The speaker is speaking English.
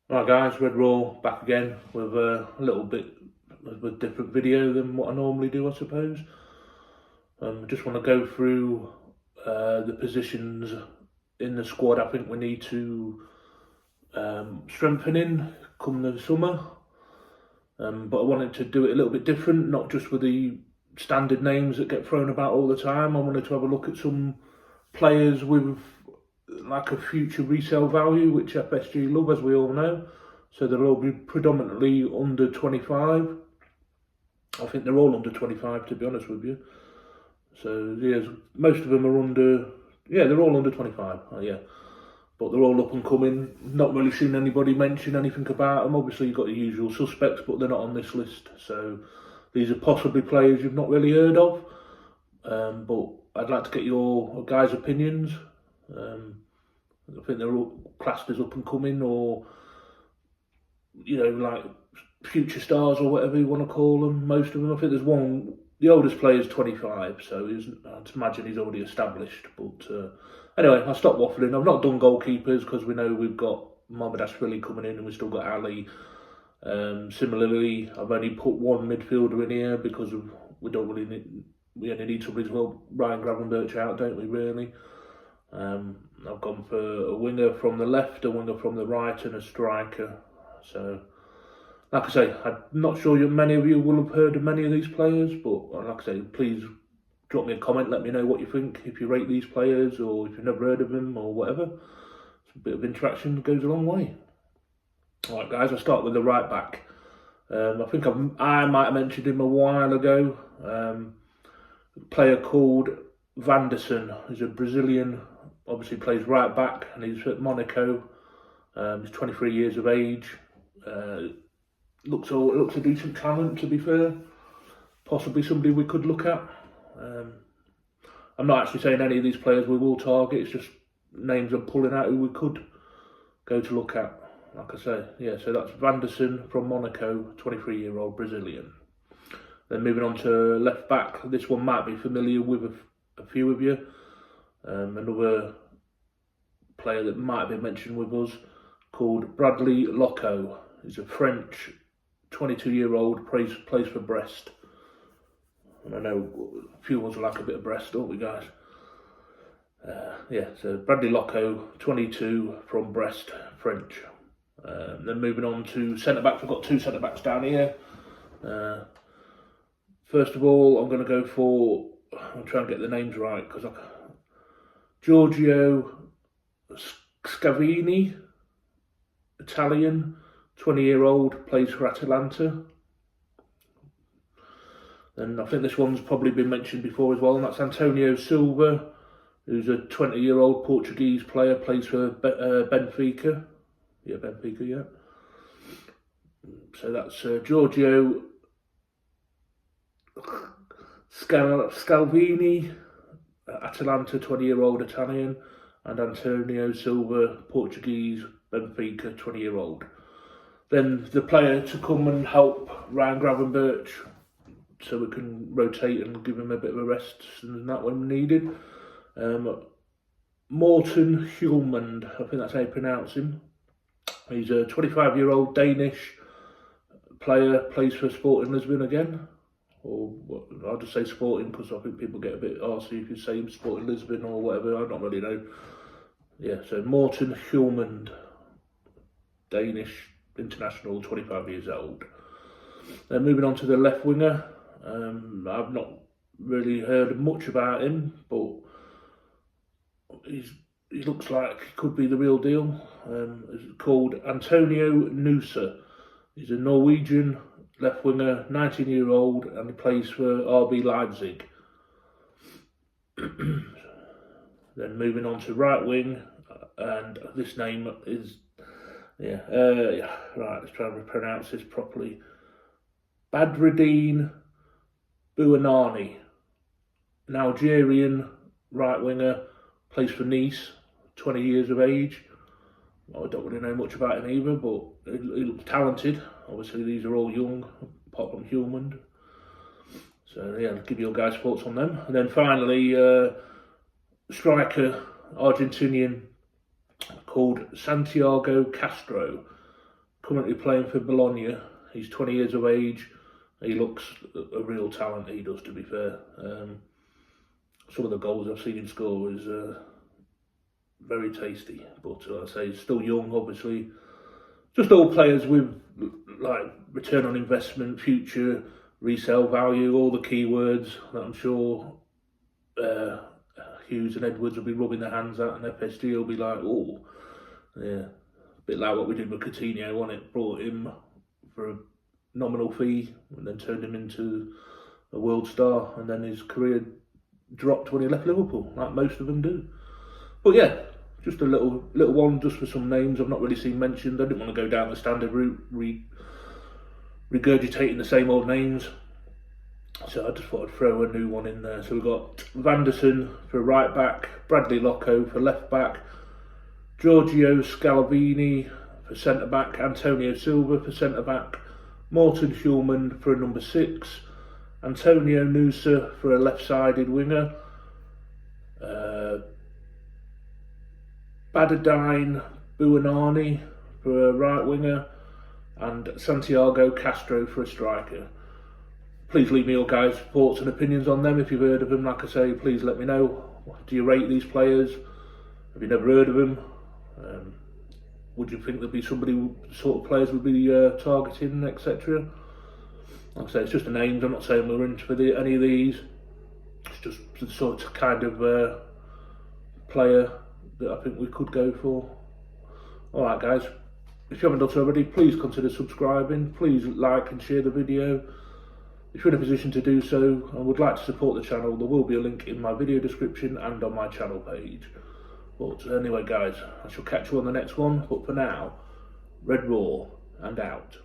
Right guys, Red Raw back again with a little bit of a different video than what I normally do, I suppose. I just want to go through the positions in the squad I think we need to strengthen in come the summer. But I wanted to do it a little bit different, not just with the standard names that get thrown about all the time. I wanted to have a look at some players with like a future resale value, which FSG love, as we all know. So they'll all be predominantly under 25. I think they're all under 25, to be honest with you. So yeah, most of them are under. Yeah, they're all under 25. Yeah, but they're all up and coming. Not really seen anybody mention anything about them. Obviously, you've got the usual suspects, but they're not on this list. So these are possibly players you've not really heard of. But I'd like to get your guys' opinions. I think they're all classed as up and coming, or like future stars or whatever you want to call them. Most of them. I think there's one. The oldest player is 25, so I'd imagine he's already established. But anyway, I'll stop waffling. I've not done goalkeepers because we know we've got Mohamed Ashrili coming in and we've still got Ali. Similarly, I've only put one midfielder in here because we don't really need. We only need somebody as well. Ryan Gravenberch out, don't we? Really. I've gone for a winger from the left, a winger from the right, and a striker. So, like I say, I'm not sure many of you will have heard of many of these players, but like I say, please drop me a comment, let me know what you think, if you rate these players, or if you've never heard of them, or whatever. A bit of interaction goes a long way. Alright guys, I'll start with the right back. I think I might have mentioned him a while ago. A player called Vanderson. He's a Brazilian, obviously plays right back, and he's at Monaco. He's 23 years of age. Looks a decent talent, to be fair. Possibly somebody we could look at. I'm not actually saying any of these players we will target. It's just names I'm pulling out who we could go to look at. Like I say, yeah. So that's Vanderson from Monaco, 23-year-old Brazilian. Then moving on to left back. This one might be familiar with a few of you. Another player that might have been mentioned with us called Bradley Locco. He's a French 22-year-old, plays for Brest. And I know a few of us like a bit of Brest, don't we, guys? Yeah, so Bradley Locco, 22, from Brest, French. Then moving on to centre-backs. We've got two centre-backs down here. First of all, I'm going to go for, I'll try and get the names right, because Giorgio Scavini, Italian, 20-year-old, plays for Atalanta. And I think this one's probably been mentioned before as well, and that's Antonio Silva, who's a 20-year-old Portuguese player, plays for Benfica. Yeah, Benfica, yeah. So that's Giorgio Scalvini, Atalanta, 20-year-old Italian, and Antonio Silva, Portuguese, Benfica, 20-year-old. Then the player to come and help Ryan Gravenberch, so we can rotate and give him a bit of a rest and that when needed. Morten Hjulmand, I think that's how you pronounce him. He's a 25-year-old Danish player, plays for Sporting Lisbon again. Or I'll just say Sporting because I think people get a bit arsy if you say Sporting Lisbon or whatever. I don't really know. Yeah, so Morten Hjulmand, Danish international, 25 years old. Then moving on to the left winger. I've not really heard much about him, but he looks like he could be the real deal. It's called Antonio Nusa. He's a Norwegian left winger, 19-year-old, and he plays for RB Leipzig. Then moving on to right wing, and this name is, right, let's try and pronounce this properly. Badreddine Bouanani, an Algerian right winger, plays for Nice, 20 years of age. I don't really know much about him either, but he looks talented. Obviously, these are all young, apart from Hjulmand. So yeah, I'll give you guys thoughts on them. And then finally, striker, Argentinian, called Santiago Castro. currently playing for Bologna. He's 20 years of age. He looks a real talent, he does, to be fair. Some of the goals I've seen him score is very tasty, but like I say, he's still young, obviously. Just all players with like return on investment, future, resale value, all the keywords that I'm sure Hughes and Edwards will be rubbing their hands at, and FSG will be like, oh, yeah. A bit like what we did with Coutinho, wasn't it? Brought him for a nominal fee and then turned him into a world star, and then his career dropped when he left Liverpool, like most of them do. But yeah, just a little one, just for some names I've not really seen mentioned. I didn't want to go down the standard route, regurgitating the same old names. So I just thought I'd throw a new one in there. So we've got Vanderson for right back, Bradley Locco for left back, Giorgio Scalvini for centre back, Antonio Silva for centre back, Morten Schulman for a number 6, Antonio Nusa for a left-sided winger, Badadine Buonani for a right winger, and Santiago Castro for a striker. Please leave me your guys' thoughts and opinions on them if you've heard of them. Like I say, please let me know. Do you rate these players? Have you never heard of them? Would you think there'd be somebody, sort of players would be targeting, etc.? Like I say, it's just the names. I'm not saying we're into any of these. It's just the sort of kind of player that I think we could go for. Alright guys, if you haven't done so already, please consider subscribing. Please like and share the video. If you're in a position to do so and would like to support the channel, there will be a link in my video description and on my channel page. But anyway guys, I shall catch you on the next one. But for now, Red Raw and out.